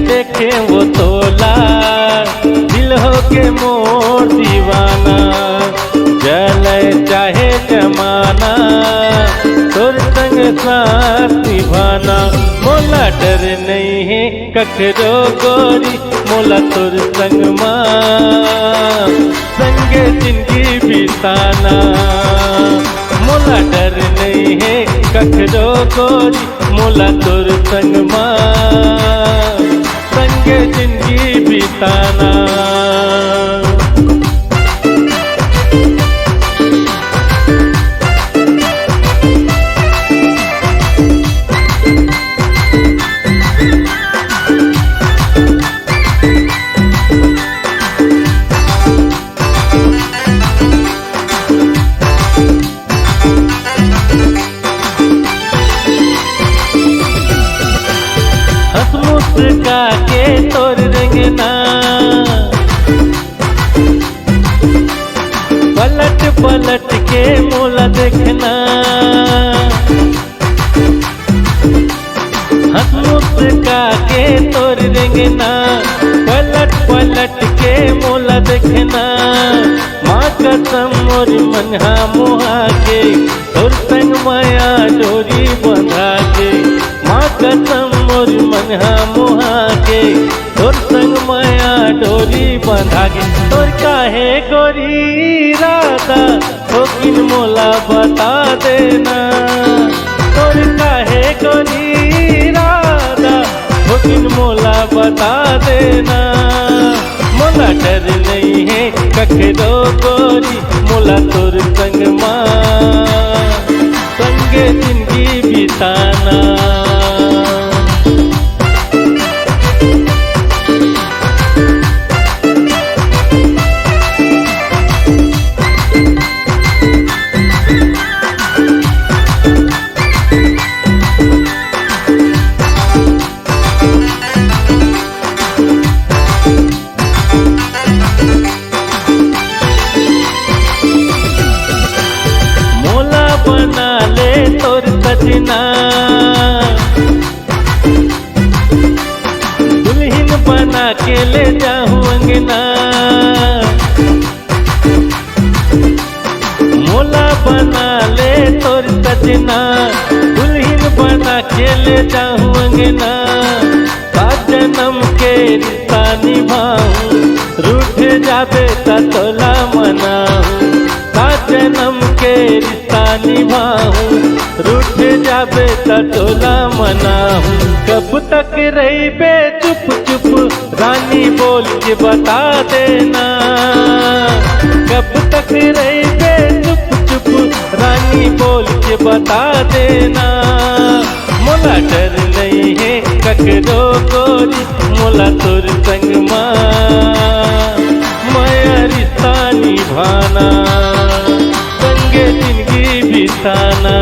देखे वो तोला, दिल हो के मोर दीवाना। जले चाहे जमाना, तोर संग साथ निभाना। मोला डर नहीं है ककरो गोरी, मोला तोर संग माँ संगे जिंदगी बिताना। मोला डर नहीं है ककरो गोरी, मोला तोर संग माँ संगे जिंदगी बिताना। मुस्का के तोर रंगना, पलट पलट के मोला देखना। हंस मुस्का के तोर रंगना, पलट पलट के मोला देखना। माँ कसम मोर मनहा मुहा के, तोर संग माया डोरी बंधा के। माँ कसम मोर मनहा मुहा के, तोर संग माया डोरी बंधा के। तोर काहे गोरी राधा होकिन मोला बता देना। तोर काहे गोरी राधा होकिन मोला बता देना। मोला डर नहीं है ककरो गोरी, मोला तोर संग माँ संगे जिंदगी बिताना। बना ले तोर सजना, दुल्हन बना के ले जाऊं अंगना। मोला बना ले तोर सजना, दुल्हन बना के ले जाऊं अंगना। सात जन्म के रिश्ता निभाऊं, रूठ जाबे त तोला मनाऊं। सात जन्म के रिश्ता निभाऊं, रूठ जाबे त तोला मनाऊं। कब तक रही बे चुप चुप रानी बोल के बता देना। कब तक रही बे चुप चुप रानी बोल के बता देना। मोला डर नहीं है ककरो गोरी, मोला तोर संग माँ माया रिश्ता निभाना, संगे जिंदगी बिताना।